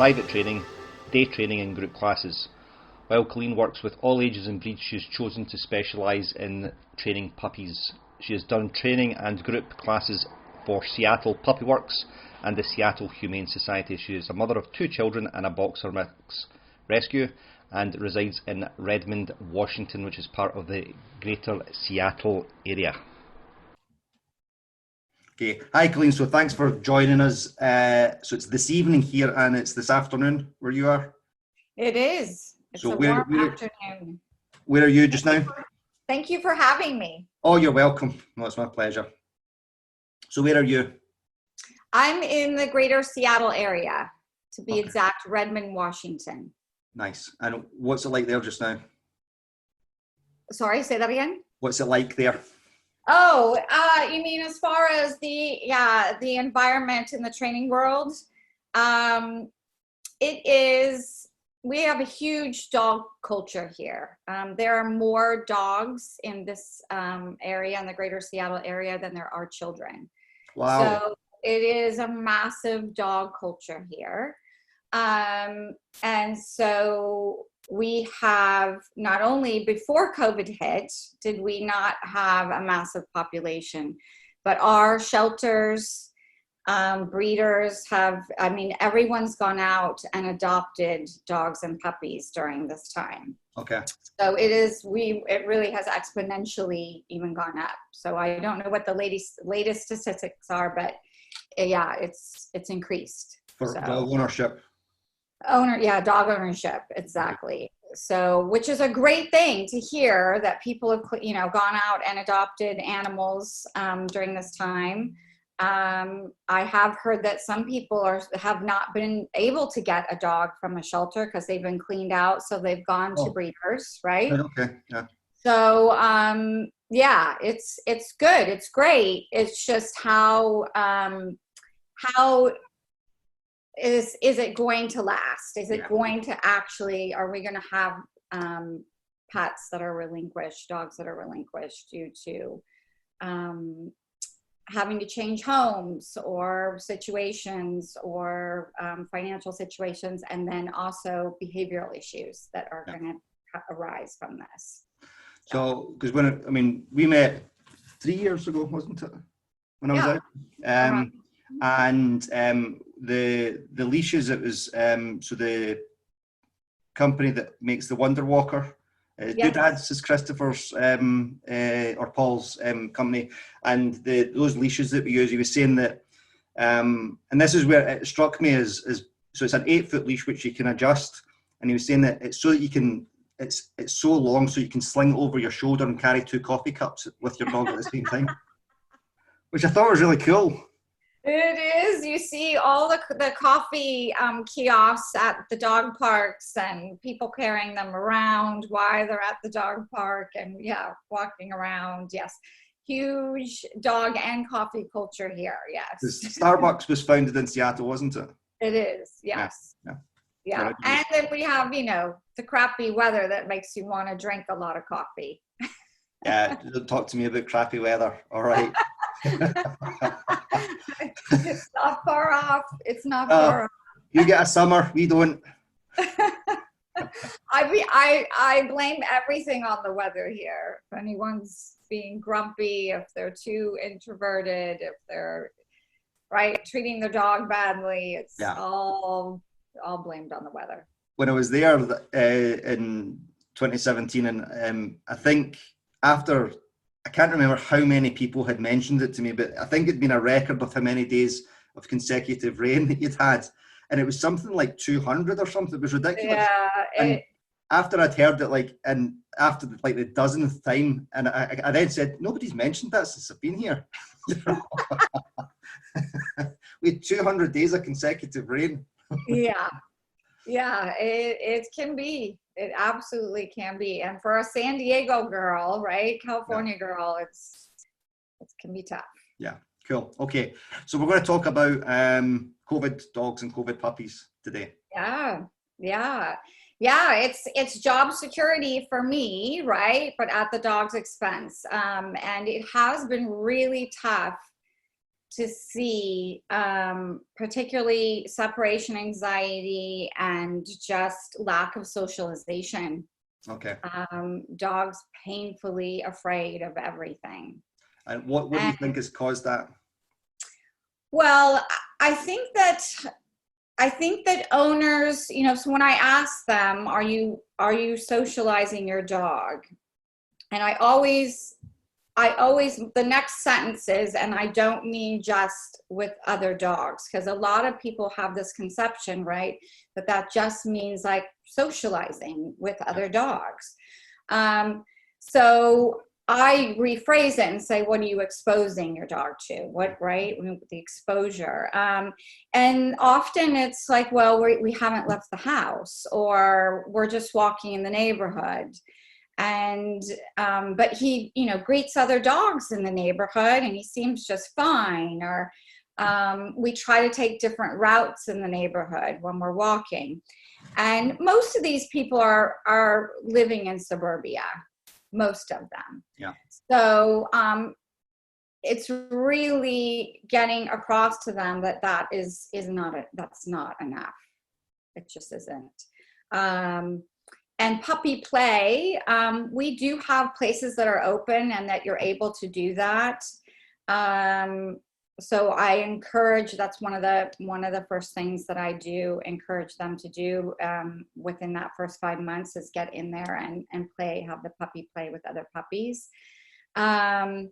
private training, day training and group classes. While Colleen works with all ages and breeds, she has chosen to specialise in training puppies. She has done training and group classes for Seattle Puppyworks and the Seattle Humane Society. She is a mother of 2 children and a boxer mix rescue, and resides in Redmond, Washington, which is part of the greater Seattle area. Okay, hi Colleen, so thanks for joining us. So it's this evening here and it's this afternoon where you are? It is. It's a warm afternoon. Where are you just now? Thank you for having me. Oh, you're welcome. No, it's my pleasure. So where are you? I'm in the greater Seattle area, to be exact, Redmond, Washington. Nice. And what's it like there just now? Sorry, say that again? What's it like there? Oh, you mean as far as the environment in the training world? We have a huge dog culture here. There are more dogs in this area, in the greater Seattle area, than there are children. Wow. So it is a massive dog culture here. And so we have, not only before COVID hit, did we not have a massive population, but our shelters, breeders have, I mean, everyone's gone out and adopted dogs and puppies during this time. Okay. So it really has exponentially even gone up. So I don't know what the latest statistics are, but yeah, it's increased. For dog ownership. Dog ownership, exactly. So, which is a great thing to hear, that people have, gone out and adopted animals during this time. I have heard that some people have not been able to get a dog from a shelter because they've been cleaned out, so they've gone to breeders, right? Okay, yeah. So, it's good, it's great. It's just how is it going to last? Is it going to actually, are we going to have pets that are relinquished, dogs that are relinquished due to having to change homes or situations or financial situations, and then also behavioral issues that are going to arise from this. So, because we met 3 years ago, wasn't it? When I was out. And the leashes, it was so the company that makes the Wonder Walker, Doodads is Christopher's or Paul's company, and those leashes that we use, he was saying that, and this is where it struck me as so it's an 8-foot leash which you can adjust, and he was saying that it's so that you can, it's so long so you can sling it over your shoulder and carry 2 coffee cups with your dog at the same time, which I thought was really cool. It is. You see all the coffee kiosks at the dog parks, and people carrying them around while they're at the dog park, and walking around. Yes, huge dog and coffee culture here. Yes. Starbucks was founded in Seattle, wasn't it? It is. Yes. Yeah. And then we have, the crappy weather that makes you want to drink a lot of coffee. Yeah. Don't talk to me about crappy weather. All right. It's not far off. It's not far off. You get a summer, we don't. I blame everything on the weather here. If anyone's being grumpy, if they're too introverted, if they're treating their dog badly, it's all blamed on the weather. When I was there in 2017, and I think after, I can't remember how many people had mentioned it to me, but I think it'd been a record of how many days of consecutive rain that you'd had. And it was something like 200 or something. It was ridiculous. Yeah. And after I'd heard it, and after the 10th time, and I then said, nobody's mentioned that since I've been here. We had 200 days of consecutive rain. Yeah, it can be. It absolutely can be. And for a San Diego girl, California girl, it can be tough. Yeah, cool. Okay, so we're going to talk about COVID dogs and COVID puppies today. Yeah. It's job security for me, but at the dog's expense. And it has been really tough to see, particularly separation anxiety and just lack of socialization. Okay. Dogs painfully afraid of everything. And what do you think has caused that? Well, I think that owners, you know, so when I ask them, are you socializing your dog? And I always, the next sentence is, and I don't mean just with other dogs, because a lot of people have this conception, right, that just means like socializing with other dogs. So I rephrase it and say, what are you exposing your dog to? What, right? The exposure. And often it's like, well, we haven't left the house, or we're just walking in the neighborhood. And, but he, you know, greets other dogs in the neighborhood and he seems just fine. Or we try to take different routes in the neighborhood when we're walking. And most of these people are living in suburbia. Most of them. Yeah. So it's really getting across to them that that's not enough. It just isn't. And puppy play, we do have places that are open and that you're able to do that. So I encourage, that's one of the first things that I do encourage them to do within that first 5 months is get in there and play, have the puppy play with other puppies. And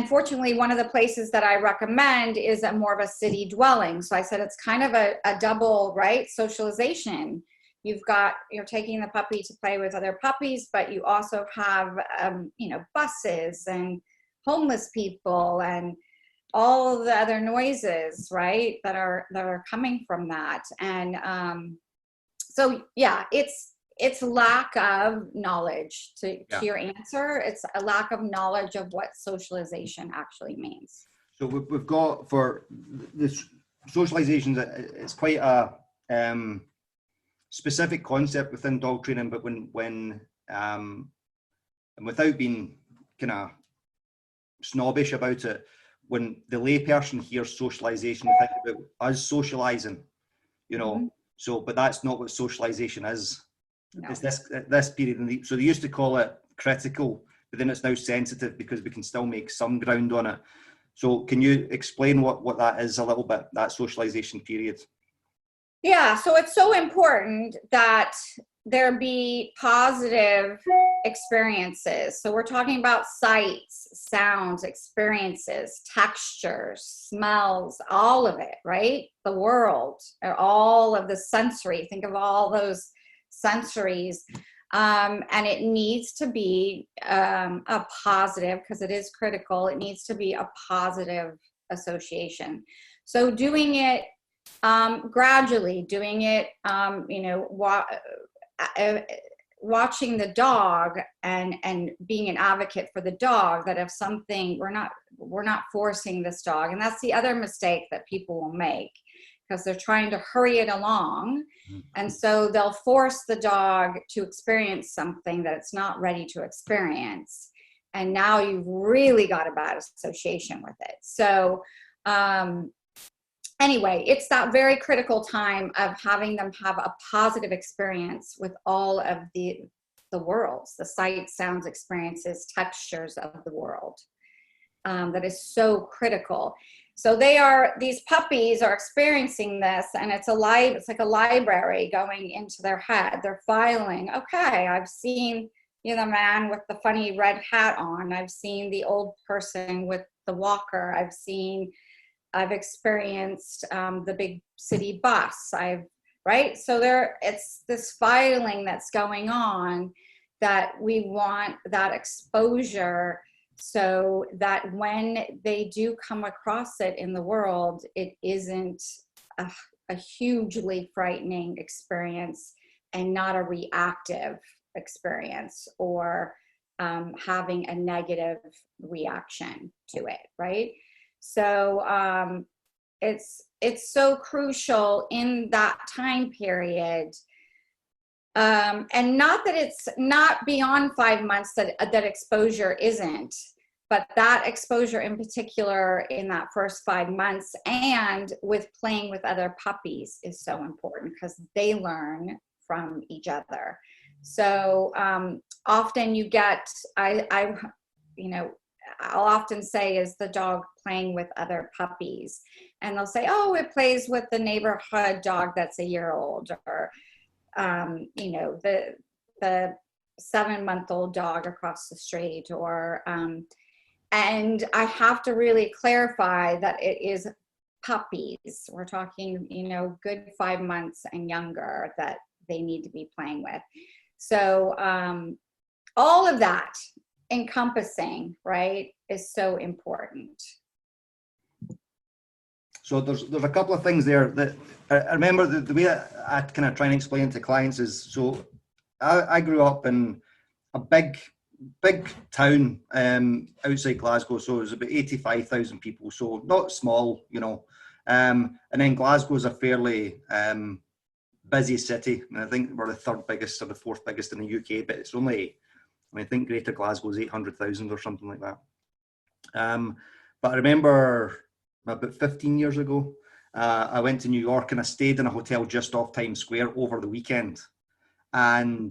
fortunately, one of the places that I recommend is more of a city dwelling. So I said it's kind of a double, right, socialization. You're taking the puppy to play with other puppies, but you also have, you know, buses and homeless people and all the other noises, right, that are coming from that. And so yeah, it's lack of knowledge to your answer. It's a lack of knowledge of what socialization actually means. So we've got, for this socialization, it's quite a specific concept within dog training, but when and without being kind of snobbish about it, when the layperson hears socialization, they think about us socializing, you know. Mm-hmm. So, but that's not what socialization is. No. It's this period. So they used to call it critical, but then it's now sensitive because we can still make some ground on it. So can you explain what that is a little bit, that socialization period? Yeah, so it's so important that there be positive experiences. So we're talking about sights, sounds, experiences, textures, smells, all of it, right? The world, all of the sensory. Think of all those sensories. And it needs to be a positive, because it is critical. It needs to be a positive association. So doing it gradually, doing it, you know, watching the dog and being an advocate for the dog, that if something, we're not forcing this dog. And that's the other mistake that people will make, because they're trying to hurry it along. And so they'll force the dog to experience something that it's not ready to experience. And now you've really got a bad association with it. So, anyway, it's that very critical time of having them have a positive experience with all of the worlds, the sights, sounds, experiences, textures of the world. That is so critical. So these puppies are experiencing this, and it's like a library going into their head. They're filing, okay, I've seen, you know, the man with the funny red hat on. I've seen the old person with the walker. I've experienced the big city bus. Right? So it's this filing that's going on, that we want that exposure, so that when they do come across it in the world, it isn't a hugely frightening experience and not a reactive experience, or having a negative reaction to it, right? So it's so crucial in that time period, and not that it's not beyond 5 months that exposure isn't, but that exposure in particular in that first 5 months and with playing with other puppies is so important because they learn from each other. So often you get, you know, I'll often say, is the dog playing with other puppies? And they'll say, oh, it plays with the neighborhood dog that's a year old, or, you know, the 7-month-old dog across the street, or, and I have to really clarify that it is puppies. We're talking, you know, good 5 months and younger that they need to be playing with. So all of that encompassing, right, is so important. So there's a couple of things there that I remember the way I kind of try and explain to clients is, so I grew up in a big town outside Glasgow, so it was about 85,000 people, so not small, you know, and then Glasgow is a fairly busy city, and I think we're the 3rd biggest or the 4th biggest in the UK, but it's only, I mean, I think Greater Glasgow is 800,000 or something like that. But I remember about 15 years ago, I went to New York and I stayed in a hotel just off Times Square over the weekend. And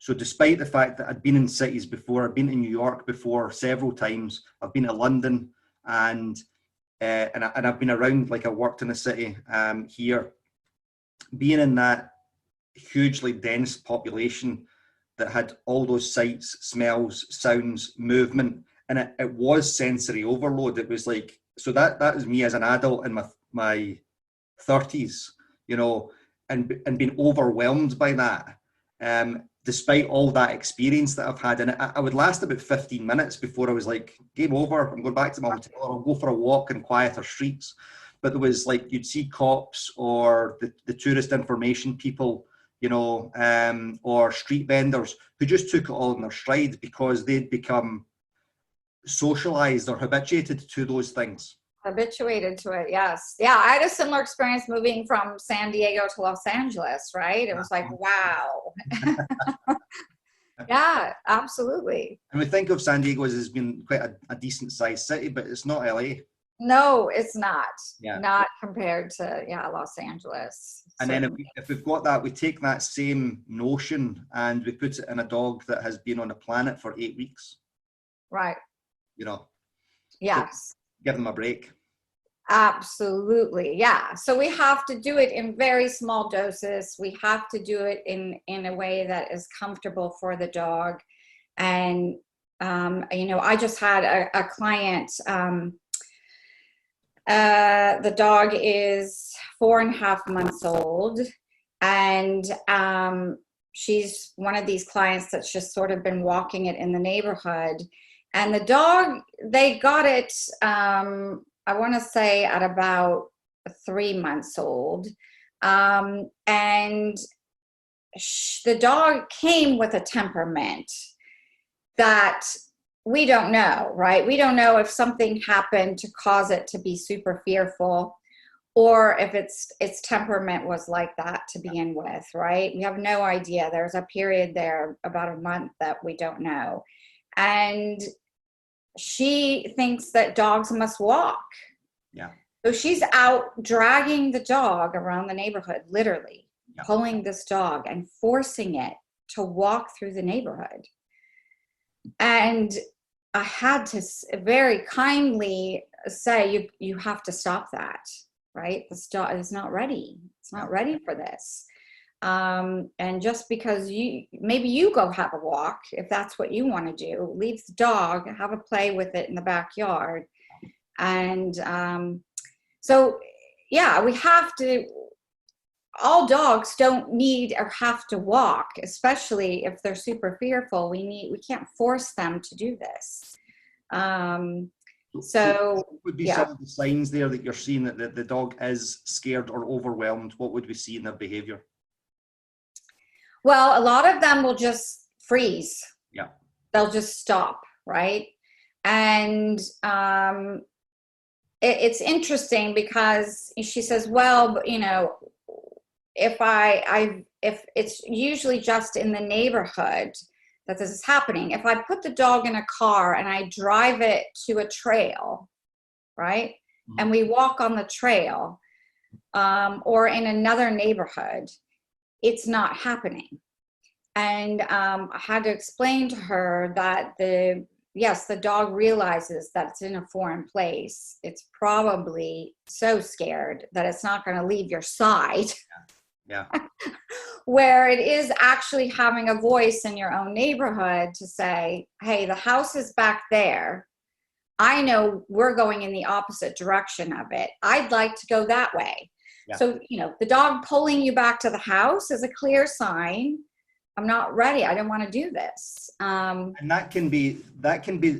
so despite the fact that I'd been in cities before, I'd been to New York before several times, I've been to London, and I've been around, like I worked in a city here, being in that hugely dense population that had all those sights, smells, sounds, movement, and it was sensory overload. It was like, so that is me as an adult in my 30s, you know, and being overwhelmed by that, despite all that experience that I've had. And I would last about 15 minutes before I was like, game over, I'm going back to my hotel, or I'll go for a walk in quieter streets. But there was like, you'd see cops or the tourist information people, you know, or street vendors who just took it all in their stride because they'd become socialized or habituated to those things. Habituated to it, yes. Yeah, I had a similar experience moving from San Diego to Los Angeles, right? It was like, wow. Yeah, absolutely. And we think of San Diego as being quite a decent sized city, but it's not LA. No, it's not. Yeah. Not compared to, yeah, Los Angeles. And then if we've got that, we take that same notion and we put it in a dog that has been on the planet for 8 weeks. Right. You know. Yes. Give them a break. Absolutely. Yeah. So we have to do it in very small doses. We have to do it in a way that is comfortable for the dog. And, you know, I just had a client, the dog is 4.5 months old, and she's one of these clients that's just sort of been walking it in the neighborhood. And the dog, they got it, I want to say at about 3 months old. And the dog came with a temperament that we don't know, right? We don't know if something happened to cause it to be super fearful, or if its temperament was like that to begin with, right? We have no idea. There's a period there, about a month, that we don't know. And she thinks that dogs must walk. Yeah. So she's out dragging the dog around the neighborhood, literally, yeah, pulling this dog and forcing it to walk through the neighborhood. And I had to very kindly say, you have to stop that, right? This dog is not ready. It's not ready for this. And just because maybe you go have a walk, if that's what you want to do, leave the dog, have a play with it in the backyard. And so, yeah, we have to, all dogs don't need or have to walk, especially if they're super fearful. We can't force them to do this. So what would be some of the signs there that you're seeing that the dog is scared or overwhelmed? What would we see in their behavior? Well, a lot of them will just freeze. Yeah. They'll just stop, right? And it's interesting because she says, well, you know, if it's usually just in the neighborhood that this is happening. If I put the dog in a car and I drive it to a trail, right? Mm-hmm. And we walk on the trail, or in another neighborhood, it's not happening. And I had to explain to her that the dog realizes that it's in a foreign place. It's probably so scared that it's not going to leave your side. Yeah. Where it is actually having a voice in your own neighborhood to say, hey, the house is back there. I know we're going in the opposite direction of it. I'd like to go that way. Yeah. So, the dog pulling you back to the house is a clear sign. I'm not ready. I don't want to do this. And that can be,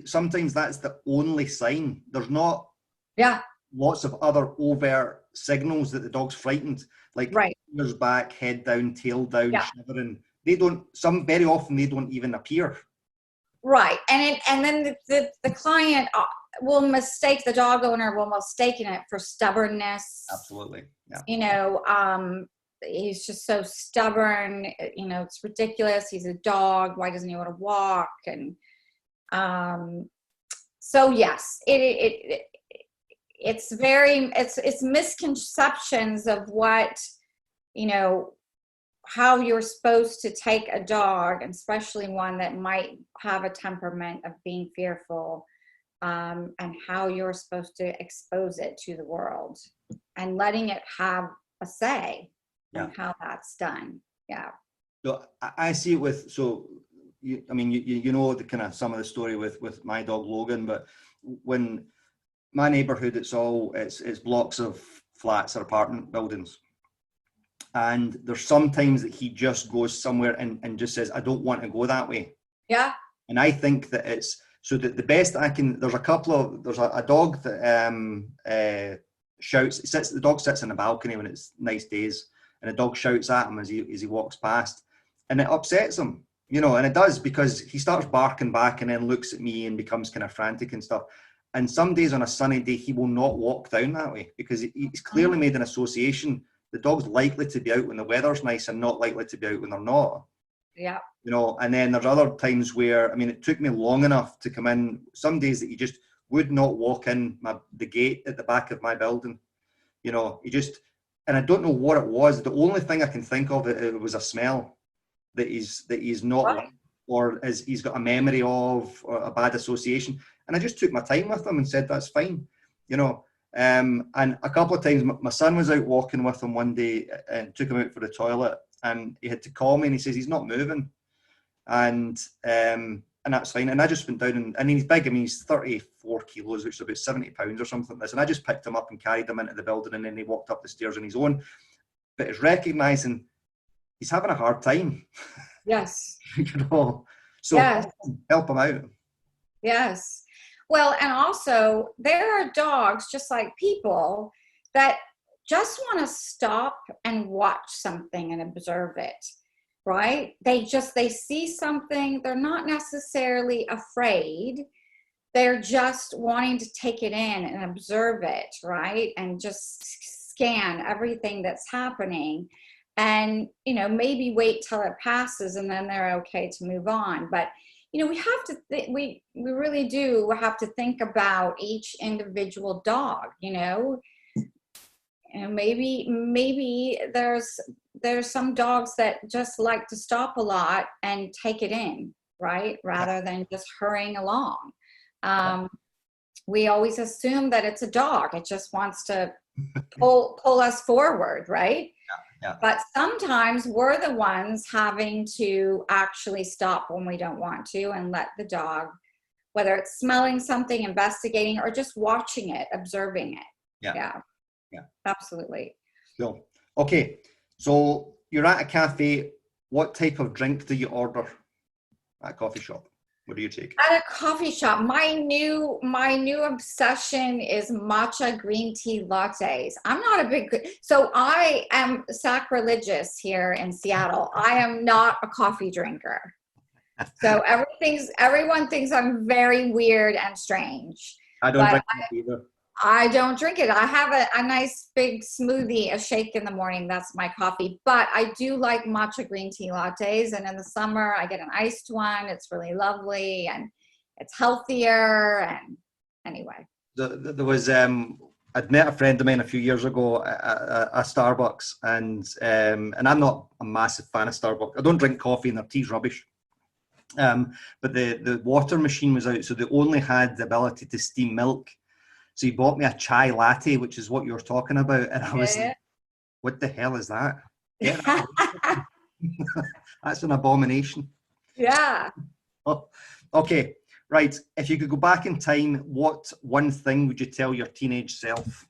sometimes that's the only sign. There's not lots of other overt signals that the dog's frightened, like ears back, head down, tail down, shivering. Very often they don't even appear. Right. And then the client the dog owner will mistake it for stubbornness. Absolutely. Yeah. He's just so stubborn, it's ridiculous. He's a dog. Why doesn't he want to walk? And so yes, it's misconceptions of what, how you're supposed to take a dog, especially one that might have a temperament of being fearful, and how you're supposed to expose it to the world and letting it have a say. And how that's done. Yeah. So I see it with, you know the kind of some of the story with my dog Logan, but when my neighborhood, it's blocks of flats or apartment buildings, and there's sometimes that he just goes somewhere and just says, I don't want to go that way. Yeah. And I think that it's so that the best I can. There's a dog that shouts. The dog sits on the balcony when it's nice days. And the dog shouts at him as he walks past, and it upsets him, and it does, because he starts barking back and then looks at me and becomes kind of frantic and stuff. And some days on a sunny day, he will not walk down that way because he's clearly made an association. The dog's likely to be out when the weather's nice and not likely to be out when they're not. Yeah. And then there's other times where, it took me long enough to come in. Some days that he just would not walk in the gate at the back of my building. He just... And I don't know what it was. The only thing I can think of, it was a smell that he's not like, or he's got a memory of, or a bad association. And I just took my time with him and said, that's fine. And a couple of times my son was out walking with him one day and took him out for the toilet, and he had to call me and he says, he's not moving. And that's fine. And I just went down and he's big. He's 34 kilos, which is about 70 pounds or something like this. And I just picked him up and carried him into the building, and then he walked up the stairs on his own. But it's recognizing he's having a hard time. Yes. So yes. Help him out. Yes. Well, and also there are dogs, just like people, that just want to stop and watch something and observe it. Right? They see something. They're not necessarily afraid. They're just wanting to take it in and observe it, right? And just scan everything that's happening, and maybe wait till it passes and then they're okay to move on. But we have to we really do have to think about each individual dog. And maybe there's some dogs that just like to stop a lot and take it in, right? Rather than just hurrying along. We always assume that it's a dog. It just wants to pull us forward, right? Yeah. But sometimes we're the ones having to actually stop when we don't want to and let the dog, whether it's smelling something, investigating, or just watching it, observing it. Yeah. Absolutely. Cool. Okay. So you're at a cafe. What type of drink do you order at a coffee shop? What do you take? At a coffee shop, my new obsession is matcha green tea lattes. I'm not a big, so I am sacrilegious here in Seattle. I am not a coffee drinker. So everyone thinks I'm very weird and strange. I don't drink coffee either. I don't drink it. I have a nice big smoothie, a shake in the morning. That's my coffee. But I do like matcha green tea lattes. And in the summer, I get an iced one. It's really lovely and it's healthier. And anyway. There was, I'd met a friend of mine a few years ago at a Starbucks, and I'm not a massive fan of Starbucks. I don't drink coffee and their tea's rubbish. But the water machine was out, so they only had the ability to steam milk. So he bought me a chai latte, which is what you're talking about. And I was like, what the hell is that? Get that away. That's an abomination. Yeah. Oh, okay, right. If you could go back in time, what one thing would you tell your teenage self?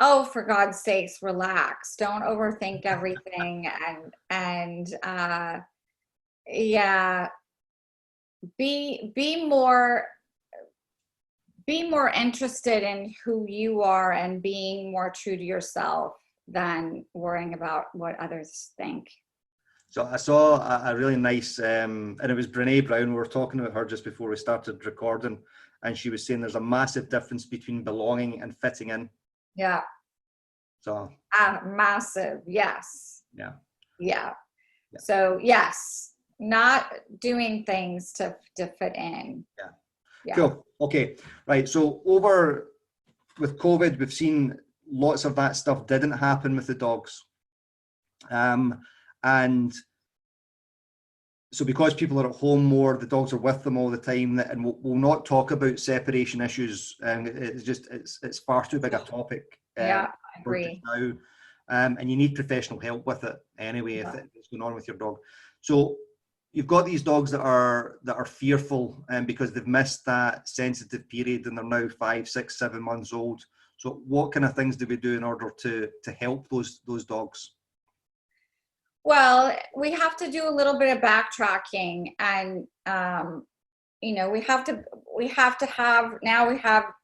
Oh, for God's sakes, relax. Don't overthink everything. And yeah, be more interested in who you are and being more true to yourself than worrying about what others think. So I saw a really nice, and it was Brene Brown. We were talking about her just before we started recording, and she was saying there's a massive difference between belonging and fitting in. Yeah. So. Massive. Yes. Yeah. Yeah. So yes, not doing things to fit in. Yeah. Yeah. Cool. Okay. Right. So over with COVID, we've seen lots of that stuff didn't happen with the dogs. And so because people are at home more, the dogs are with them all the time, and we'll not talk about separation issues. It's far too big a topic. Yeah, I agree. Now, and you need professional help with it anyway, if it's going on with your dog. So you've got these dogs that are fearful, because they've missed that sensitive period and they're now 5, 6, 7 months old. So what kind of things do we do in order to help those dogs? Well, we have to do a little bit of backtracking, and we have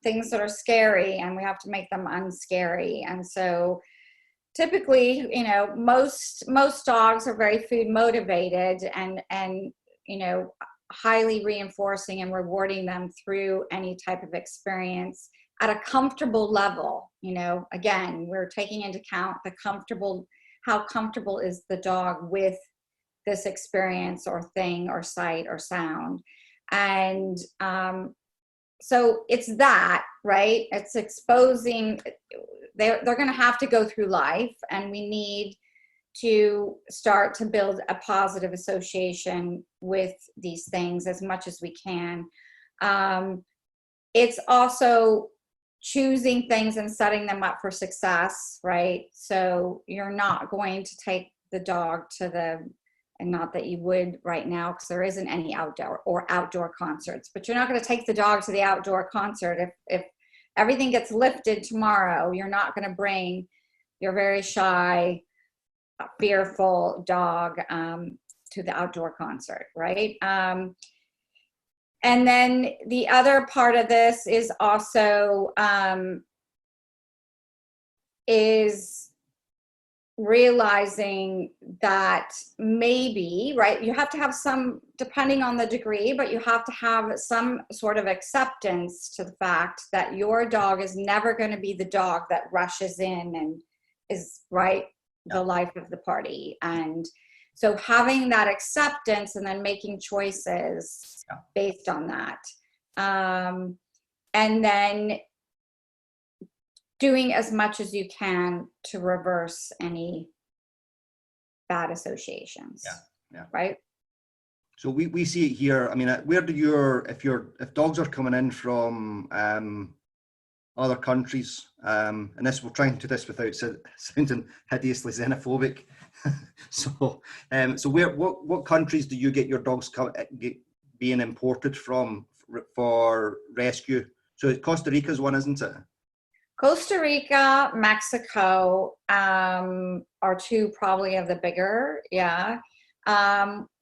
things that are scary, and we have to make them unscary. And so typically, most dogs are very food motivated, and highly reinforcing and rewarding them through any type of experience at a comfortable level. Again, we're taking into account how comfortable is the dog with this experience or thing or sight or sound. And so it's that, right? It's exposing, they're going to have to go through life, and we need to start to build a positive association with these things as much as we can. It's also choosing things and setting them up for success, right? So you're not going to take the dog and not that you would right now, because there isn't any outdoor concerts, but you're not going to take the dog to the outdoor concert. If everything gets lifted tomorrow, you're not going to bring your very shy, fearful dog to the outdoor concert, right? And then the other part of this is also is realizing that maybe, right, you have to have some, depending on the degree, but you have to have some sort of acceptance to the fact that your dog is never going to be the dog that rushes in and is, right, the life of the party. And so having that acceptance and then making choices based on that. And then doing as much as you can to reverse any bad associations. Right? So we see it here. I mean, where do if dogs are coming in from other countries, and we're trying to do this without sounding hideously xenophobic. So what countries do you get your dogs being imported from for rescue? So Costa Rica's one, isn't it? Costa Rica, Mexico are two probably of the bigger. Yeah.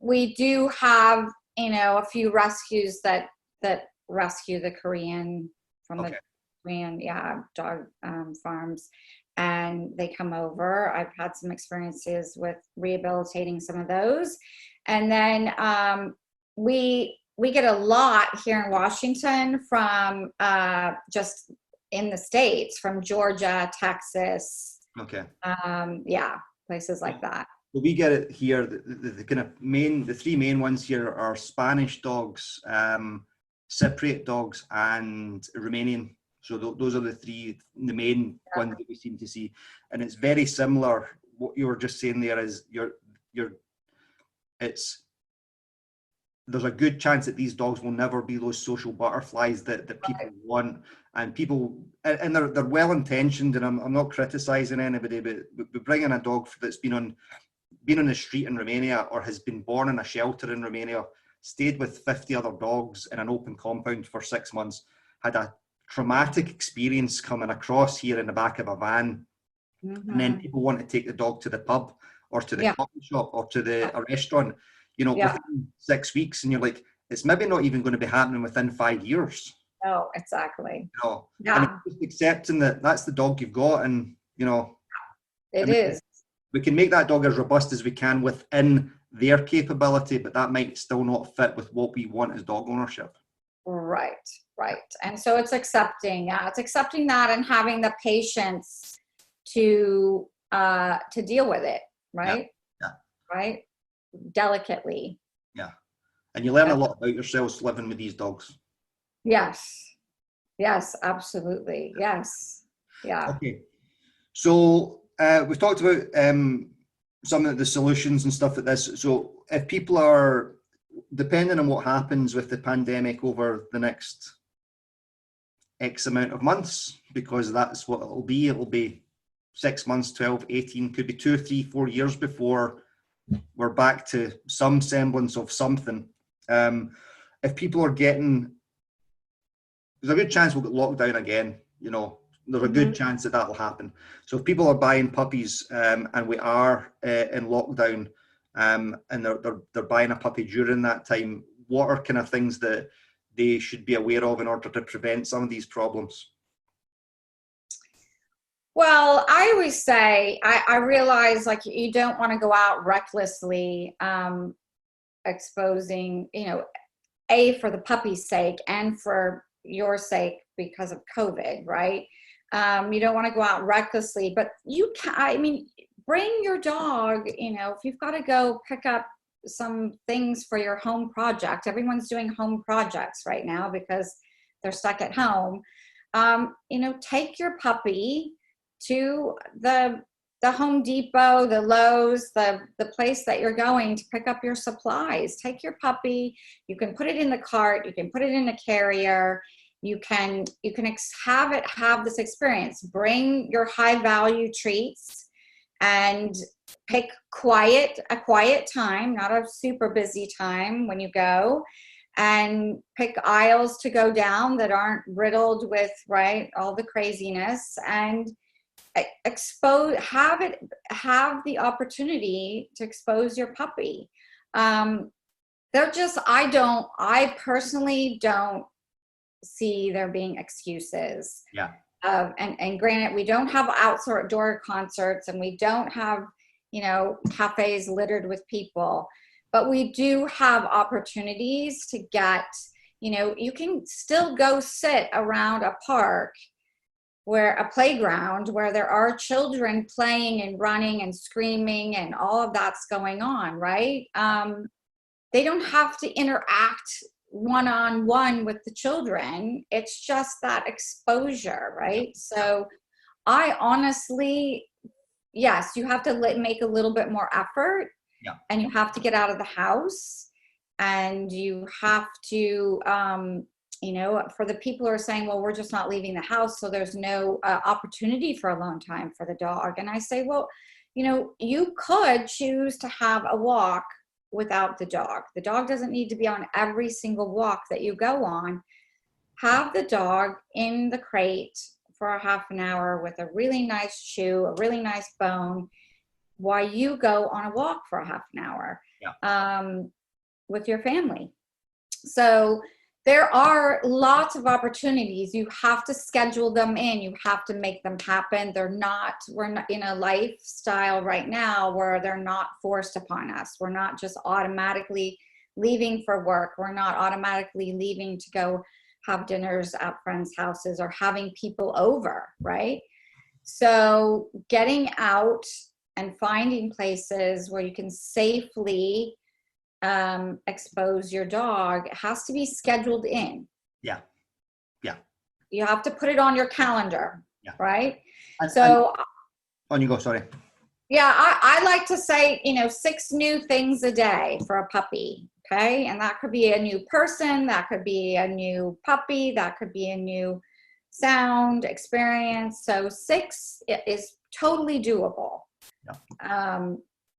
We do have, a few rescues that rescue the Korean from the Korean, dog farms, and they come over. I've had some experiences with rehabilitating some of those. And then we we get a lot here in Washington from just in the States, from Georgia, Texas. Okay. Yeah, places like that. Well, we get it here. The kind of the three main ones here are Spanish dogs, Cypriot dogs, and Romanian. So those are the main ones that we seem to see, and it's very similar. What you were just saying there is there's a good chance that these dogs will never be those social butterflies that people want, and they're well intentioned, and I'm not criticizing anybody, but we bring in a dog that's been on the street in Romania, or has been born in a shelter in Romania, stayed with 50 other dogs in an open compound for 6 months, had a traumatic experience coming across here in the back of a van, and then people want to take the dog to the pub or to the coffee shop or to a restaurant, within 6 weeks, and you're like, it's maybe not even going to be happening within 5 years. No, exactly. And it's just accepting that that's the dog you've got, and it is. We can make that dog as robust as we can within their capability, but that might still not fit with what we want as dog ownership. Right. And so it's accepting that and having the patience to deal with it, right? Yeah. Right? Delicately. Yeah. And you learn a lot about yourselves living with these dogs. Yes, absolutely. Yes. Yeah. Okay. So we've talked about some of the solutions and stuff like this. So if people are, depending on what happens with the pandemic over the next X amount of months, because that's what it'll be 6 months, 12, 18, could be 2, 3, 4 years before we're back to some semblance of something. If people are getting, there's a good chance we'll get locked down again, there's a good chance that will happen. So if people are buying puppies and we are in lockdown and they're buying a puppy during that time, what are kind of things that they should be aware of in order to prevent some of these problems? Well, I always say, I realize like you don't want to go out recklessly exposing, for the puppy's sake and for your sake because of COVID, right? You don't want to go out recklessly, but bring your dog, if you've got to go pick up some things for your home project. Everyone's doing home projects right now because they're stuck at home. Take your puppy to the Home Depot, the Lowe's, the place that you're going to pick up your supplies. Take your puppy. You can put it in the cart. You can put it in a carrier. You can have this experience. Bring your high value treats and pick a quiet time, not a super busy time when you go, and pick aisles to go down that aren't riddled with all the craziness, and have the opportunity to expose your puppy. I personally don't see there being excuses. Yeah. And granted, we don't have outdoor concerts, and we don't have, cafes littered with people, but we do have opportunities to get, you can still go sit around a park, a playground where there are children playing and running and screaming and all of that's going on, right? They don't have to interact one-on-one with the children. It's just that exposure, right? So I honestly, yes, you have to make a little bit more effort, and you have to get out of the house, and you have to, for the people who are saying, well, we're just not leaving the house, so there's no opportunity for alone time for the dog. And I say, well, you could choose to have a walk without the dog. The dog doesn't need to be on every single walk that you go on. Have the dog in the crate for a half an hour with a really nice chew, a really nice bone, while you go on a walk for a half an hour with your family. So there are lots of opportunities. You have to schedule them in. You have to make them happen. We're not in a lifestyle right now where they're not forced upon us. We're not just automatically leaving for work. We're not automatically leaving to go have dinners at friends' houses or having people over, right? So getting out and finding places where you can safely expose your dog has to be scheduled in. Yeah. Yeah. You have to put it on your calendar, right? And on you go, sorry. Yeah, I like to say, 6 new things a day for a puppy, okay? And that could be a new person, that could be a new puppy, that could be a new sound experience. So 6 is totally doable. Yeah.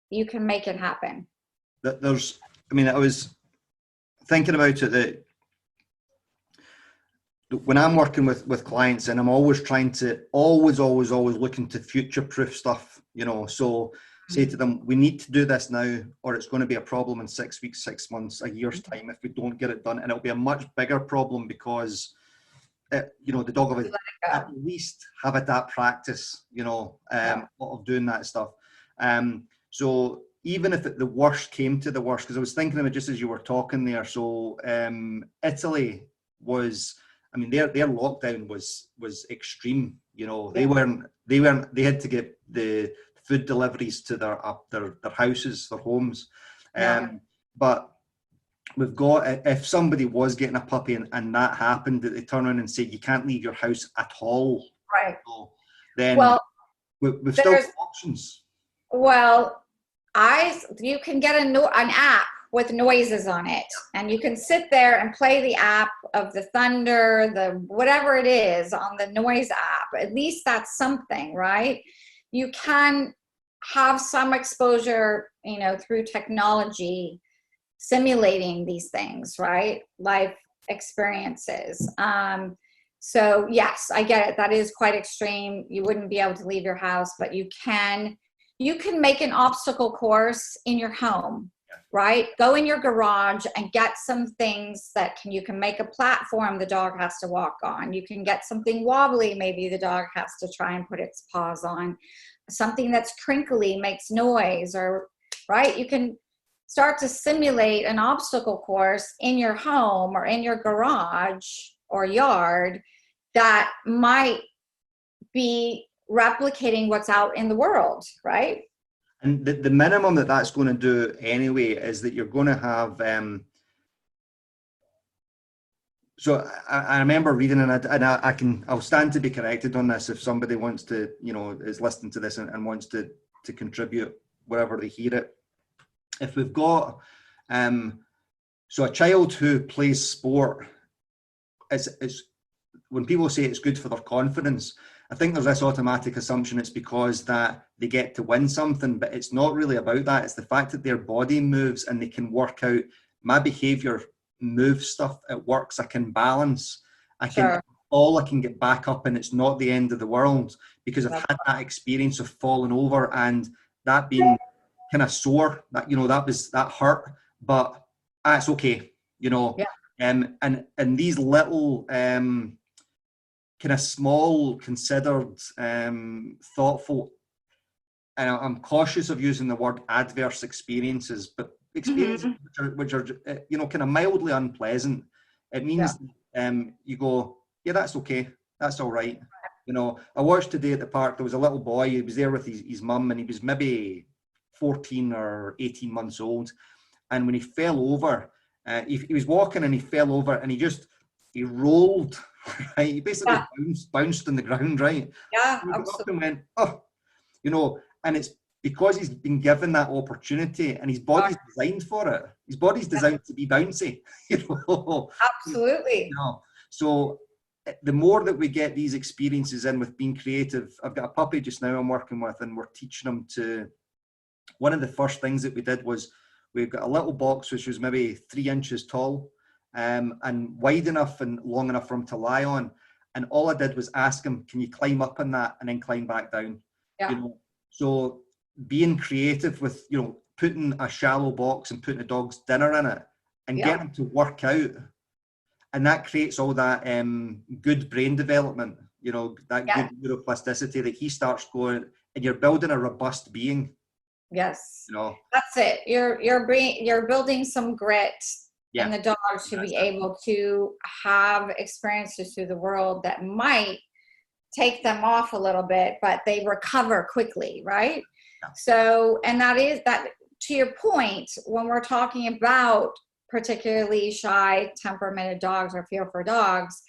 You can make it happen. I was thinking about it that when I'm working with clients, and I'm always trying to always looking to future-proof stuff, so say to them, we need to do this now, or it's going to be a problem in 6 weeks, 6 months, a year's time if we don't get it done. And it'll be a much bigger problem because, the dog will at least have it that practice, of doing that stuff. So even if the worst came to the worst, because I was thinking of it just as you were talking there. So Italy was, their lockdown was extreme. They had to get the food deliveries to their houses, their homes. But we've got, if somebody was getting a puppy and that happened, that they turn around and say you can't leave your house at all. Right. So then we've still got options. Well, you can get an app with noises on it, and you can sit there and play the app of the thunder, the whatever it is on the noise app. At least that's something, right? You can have some exposure, through technology, simulating these things, right? Life experiences. So yes, I get it. That is quite extreme. You wouldn't be able to leave your house, but you can make an obstacle course in your home, right? Go in your garage and get some things you can make a platform the dog has to walk on. You can get something wobbly, maybe the dog has to try and put its paws on. Something that's crinkly, makes noise, or, right? You can start to simulate an obstacle course in your home or in your garage or yard that might be replicating what's out in the world, right? And the minimum that's going to do anyway is that you're going to have. So I remember reading, and I'll stand to be corrected on this if somebody wants to, is listening to this and wants to contribute wherever they hear it. If we've got, so a child who plays sport, it's when people say it's good for their confidence, I think there's this automatic assumption it's because that they get to win something, but it's not really about that. It's the fact that their body moves and they can work out. My behavior moves stuff, it works, I can balance, I can get back up, and it's not the end of the world because I've had that experience of falling over and that being kind of sore, that that hurt, but it's okay, and these little kind of small, considered, thoughtful, and I'm cautious of using the word adverse experiences, but experiences which are kind of mildly unpleasant. It means you go, yeah, that's okay, that's all right. I watched today at the park, there was a little boy, he was there with his mum, and he was maybe 14 or 18 months old, and when he fell over, he was walking and he fell over and he rolled, right? He basically bounced on the ground, right? Yeah, and he got up and absolutely. went, and it's because he's been given that opportunity and his body's designed for it. His body's designed to be bouncy, Absolutely. So the more that we get these experiences in with being creative, I've got a puppy just now I'm working with, and we're teaching him to, one of the first things that we did was we've got a little box which was maybe 3 inches tall, and wide enough and long enough for him to lie on. And all I did was ask him, can you climb up on that and then climb back down? So being creative with, putting a shallow box and putting a dog's dinner in it and getting him to work out. And that creates all that good brain development, that good neuroplasticity that he starts going, and you're building a robust being. Yes. you know. That's it. You're building some grit Yeah. in the dog to be able to have experiences through the world that might take them off a little bit, but they recover quickly, right? Yeah. So, and that is that, to your point, when we're talking about particularly shy, temperamented dogs or feel for dogs,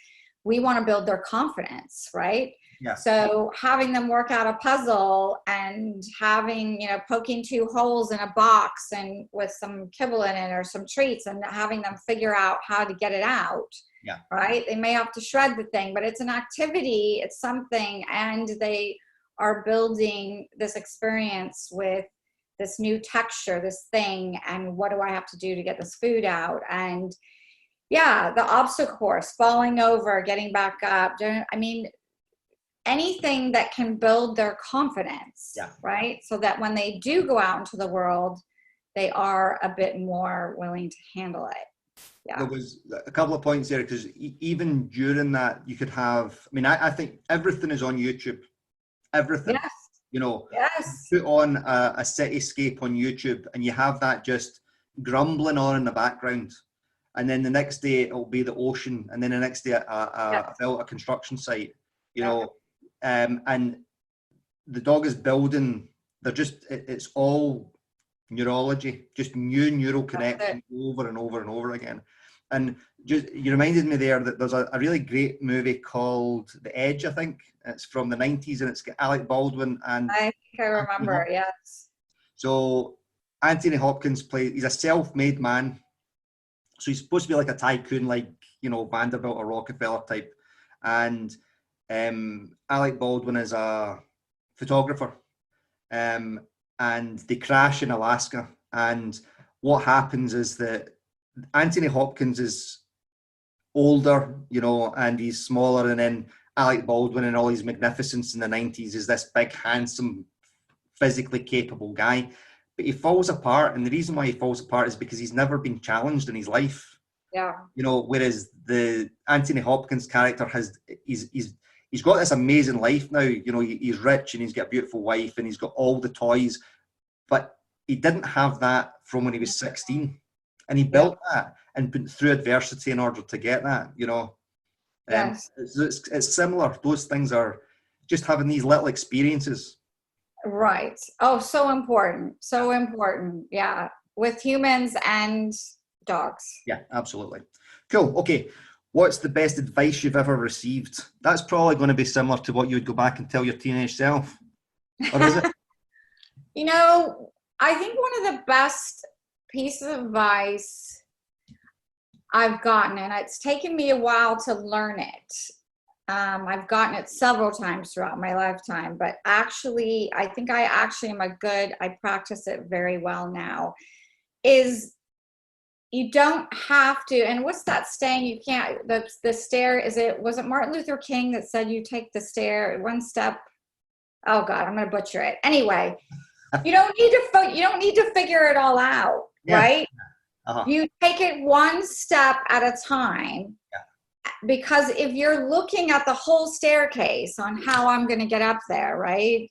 we want to build their confidence, right? Yeah. So having them work out a puzzle and having, you know, poking 2 holes in a box and with some kibble in it or some treats and having them figure out how to get it out. Yeah. Right. They may have to shred the thing, but it's an activity, it's something, and they are building this experience with this new texture, this thing, and what do I have to do to get this food out? And yeah, the obstacle course, falling over, getting back up. I mean, anything that can build their confidence, Yeah. right? So that when they do go out into the world, they are a bit more willing to handle it. Yeah. There was a couple of points there, because even during that, you could have, I mean, I think everything is on YouTube. Everything. Yes. You know, Yes. put on a cityscape on YouTube and you have that just grumbling on in the background. And then the next day it'll be the ocean. And then the next day a construction site, you know, and the dog is building, it's all neurology, just new neural connection over and over and over again. And just, you reminded me there that there's a really great movie called The Edge, I think. It's from the 90s and it's got Alec Baldwin and... I think I remember, yes. So Anthony Hopkins he's a self-made man. So he's supposed to be like a tycoon, like, you know, Vanderbilt or Rockefeller type. And Alec Baldwin is a photographer. And they crash in Alaska. And what happens is that Anthony Hopkins is older, you know, and he's smaller, and then Alec Baldwin and all his magnificence in the 90s is this big, handsome, physically capable guy. But he falls apart, and the reason why he falls apart is because he's never been challenged in his life. Yeah. You know, whereas the Anthony Hopkins character he's got this amazing life now. You know, he's rich and he's got a beautiful wife and he's got all the toys, but he didn't have that from when he was 16. And he built that and put through adversity in order to get that, you know. Yes. It's similar. Those things are just having these little experiences. Right. Oh, so important. So important. Yeah. With humans and dogs. Yeah, absolutely. Cool. Okay. What's the best advice you've ever received? That's probably going to be similar to what you would go back and tell your teenage self. Or is it? You know, I think one of the best pieces of advice I've gotten, and it's taken me a while to learn it. I've gotten it several times throughout my lifetime, but actually, I think I actually am I practice it very well now, is you don't have to, and what's that saying? You can't, the stair, was it Martin Luther King that said you take the stair one step? Oh God, I'm going to butcher it. Anyway, you don't need to figure it all out, right? Uh-huh. You take it one step at a time, because if you're looking at the whole staircase on how I'm going to get up there, right?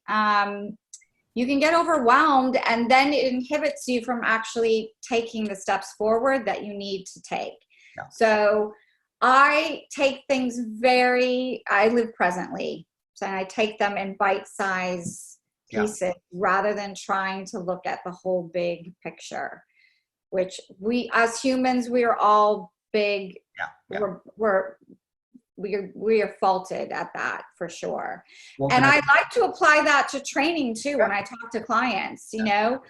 You can get overwhelmed, and then it inhibits you from actually taking the steps forward that you need to take. Yeah. So I take things I live presently. So I take them in bite-sized pieces rather than trying to look at the whole big picture, which we, as humans, we are all big. We are faulted at that for sure. And I like to apply that to training too. When I talk to clients, you know,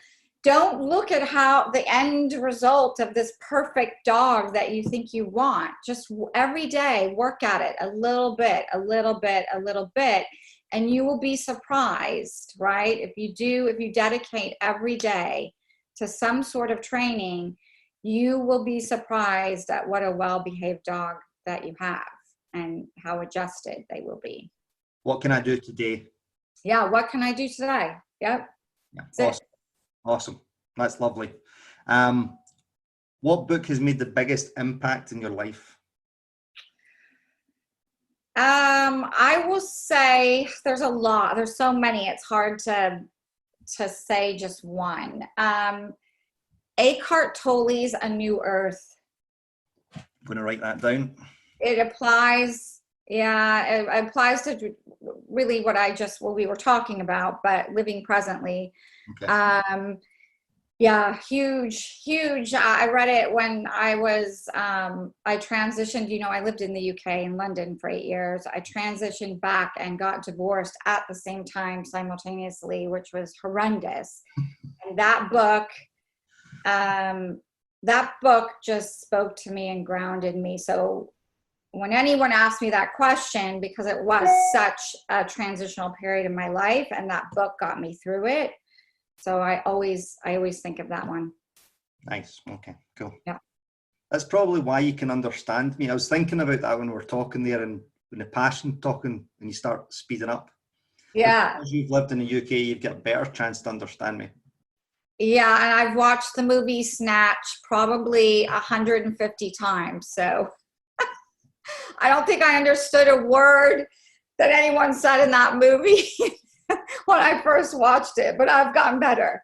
don't look at how the end result of this perfect dog that you think you want. Just every day, work at it a little bit, a little bit, a little bit, and you will be surprised, right? If you dedicate every day to some sort of training, you will be surprised at what a well-behaved dog that you have and how adjusted they will be. What can I do today? Yeah, what can I do today? Yep. Yeah, awesome. That's lovely. What book has made the biggest impact in your life? I will say there's a lot. There's so many. It's hard to to say just one. Eckhart Tolle's A New Earth. I'm going to write that down. It applies, it applies to really what we were talking about, but living presently. Okay. Yeah, huge. I read it when I was, I transitioned, I lived in the UK in London for 8 years. I transitioned back and got divorced at the same time simultaneously, which was horrendous. And that book just spoke to me and grounded me. So when anyone asked me that question, because it was such a transitional period in my life, and that book got me through it. So I always think of that one. Nice. Okay, cool. Yeah. That's probably why you can understand me. I was thinking about that when we were talking there, and when the passion talking and you start speeding up. Yeah. Because you've lived in the UK, you've got a better chance to understand me. Yeah, and I've watched the movie Snatch probably 150 times. So I don't think I understood a word that anyone said in that movie when I first watched it, but I've gotten better.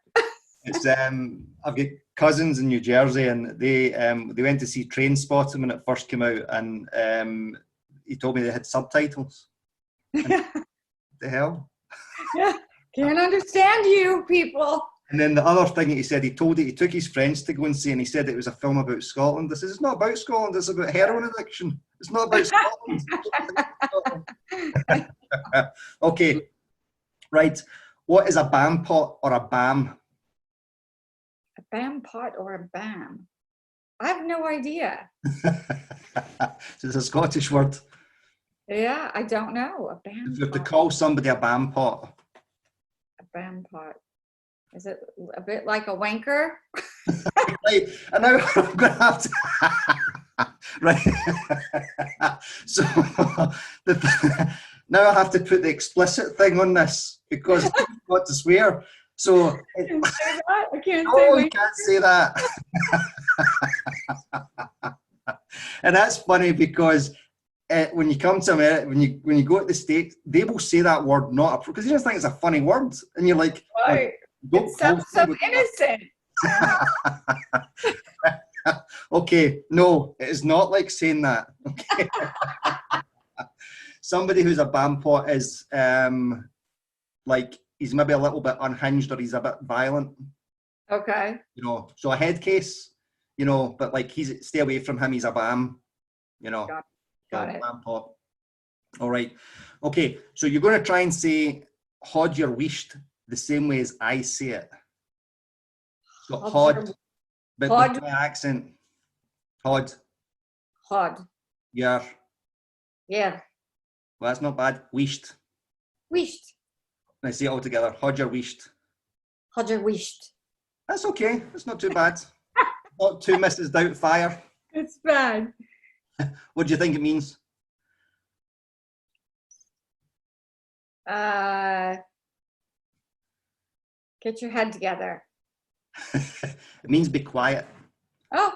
It's I've got cousins in New Jersey, and they went to see Trainspotting when it first came out, and he told me they had subtitles. The hell? Yeah, can't understand you people. And then the other thing that he said, he took his friends to go and see, and he said it was a film about Scotland. I said, it's not about Scotland, it's about heroin addiction. It's not about Scotland. Okay, right. What is a BAM pot or a BAM? A BAM pot or a BAM? I have no idea. So it's a Scottish word. Yeah, I don't know. A BAM If you have to pot. call somebody a BAM pot. A BAM pot. Is it a bit like a wanker? Right, and now I'm going to have to... Right. So now I have to put the explicit thing on this, because I've got to swear. So I can't say that. I can't no, say you can't say that. And that's funny because when you come to America, when you go to the States, they will say that word not because they just think it's a funny word, and you're like, right. Well, It sounds so innocent. Okay, no, it is not like saying that. Okay. Somebody who's a BAM pot is like he's maybe a little bit unhinged, or he's a bit violent. Okay. So a head case, but like stay away from him, he's a BAM, Got it. BAM pot. All right. Okay, so you're going to try and say hod your wished the same way as I say it. So hod, but hod. with my accent. Hod. Hod. Yeah. Yeah. Well, that's not bad. Wished. Wished. And I say it all together. Hod your wished. Hod your wished. That's okay. That's not too bad. Not two Mrs. Doubtfire. It's bad. What do you think it means? Get your head together. It means be quiet. Oh.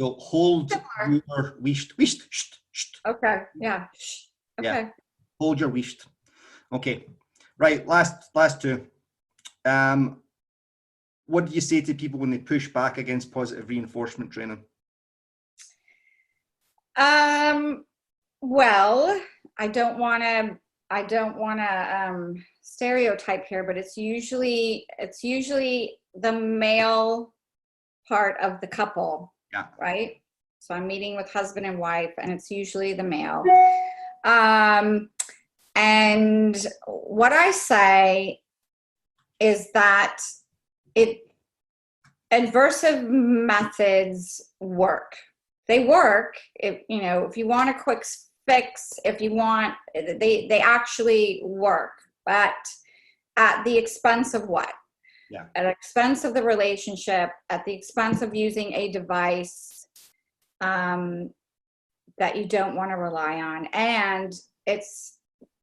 So hold your wished. Wished. Shh, shh. Okay. Yeah. Shh. Okay. Yeah. Hold your wished. Okay. Right. Last two. What do you say to people when they push back against positive reinforcement training? Well, I don't want to stereotype here, but it's usually the male part of the couple. Yeah. Right. So I'm meeting with husband and wife, and it's usually the male. And what I say is that adversive methods work. They work if you want a quick fix, they actually work, but at the expense of what? Yeah. At the expense of the relationship, at the expense of using a device that you don't want to rely on. And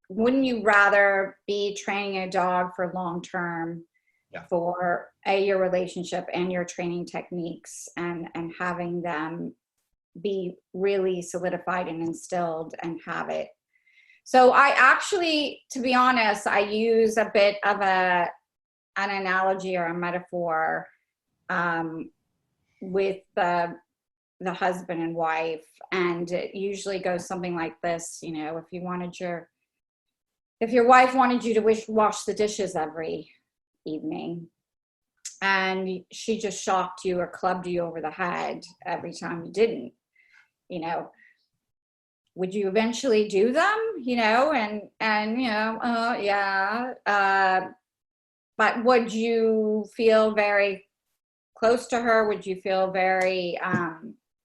wouldn't you rather be training a dog for long term? Yeah. For your relationship and your training techniques and having them be really solidified and instilled and have it. So I actually, to be honest, I use a bit of a an analogy or a metaphor with the husband and wife, and it usually goes something like this. You know, if your wife wanted you to wash the dishes every evening, and she just shocked you or clubbed you over the head every time you didn't, you know, would you eventually do them? You know, and you know, yeah. But would you feel very close to her? Would you feel very,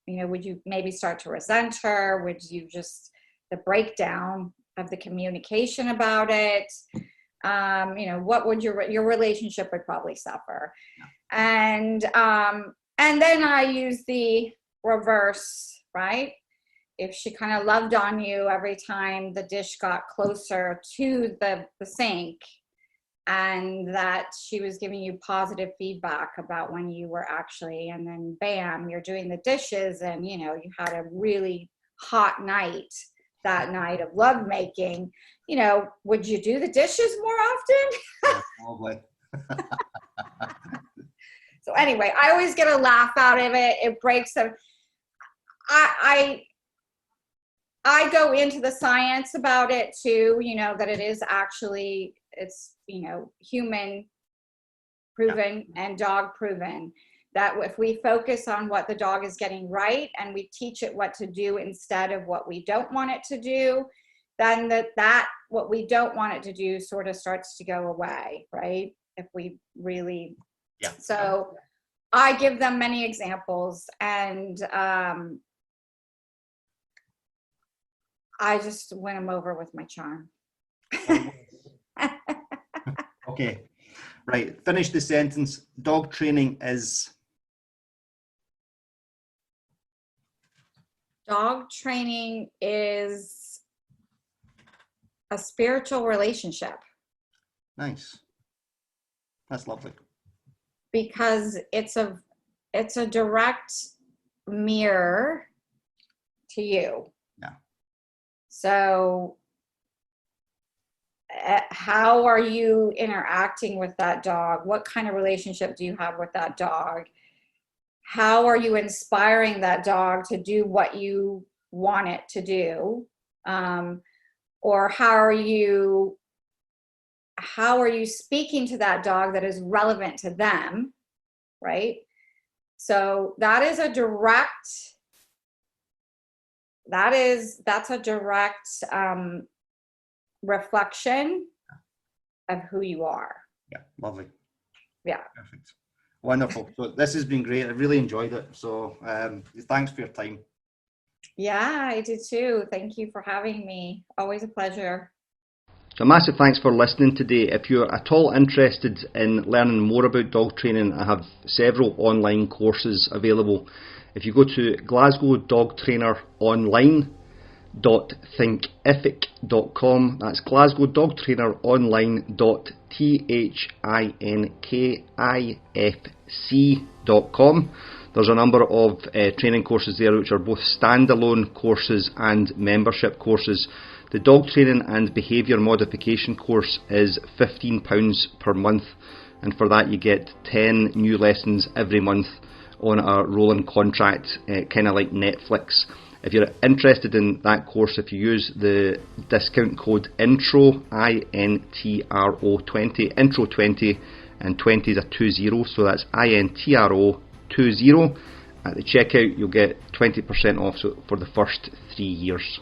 you know, would you maybe start to resent her? Would you just, the breakdown of the communication about it? You know, what would your relationship would probably suffer. And then I use the reverse, right? If she kind of loved on you every time the dish got closer to the sink, and that she was giving you positive feedback about when you were actually, and then bam, you're doing the dishes, and you know, you had a really hot night that night of love making, you know, would you do the dishes more often? Probably. So anyway, I always get a laugh out of it. It breaks them. I go into the science about it too, you know, that it is actually, it's, you know, human proven and dog proven, that if we focus on what the dog is getting right and we teach it what to do instead of what we don't want it to do, then that what we don't want it to do sort of starts to go away, right? If we really, so I give them many examples, and I just win them over with my charm. Okay, right. Finish the sentence. Dog training is? Dog training is a spiritual relationship. Nice. That's lovely. Because it's a direct mirror to you. Yeah. So how are you interacting with that dog? What kind of relationship do you have with that dog? How are you inspiring that dog to do what you want it to do? Or how are you speaking to that dog that is relevant to them, right? So that's a direct reflection of who you are. Yeah, lovely. Yeah. Perfect. Wonderful. So this has been great. I really enjoyed it. So thanks for your time. Yeah, I did too. Thank you for having me. Always a pleasure. So a massive thanks for listening today. If you're at all interested in learning more about dog training, I have several online courses available. If you go to glasgowdogtraineronline.thinkific.com, that's glasgowdogtraineronline.thinkific.com. There's a number of training courses there which are both standalone courses and membership courses. The dog training and behaviour modification course is £15 per month, and for that you get 10 new lessons every month on a rolling contract, kind of like Netflix. If you're interested in that course, if you use the discount code INTRO, INTRO20, INTRO20, and 20 is a 20, so that's INTRO20, at the checkout you'll get 20% off for the first 3 years.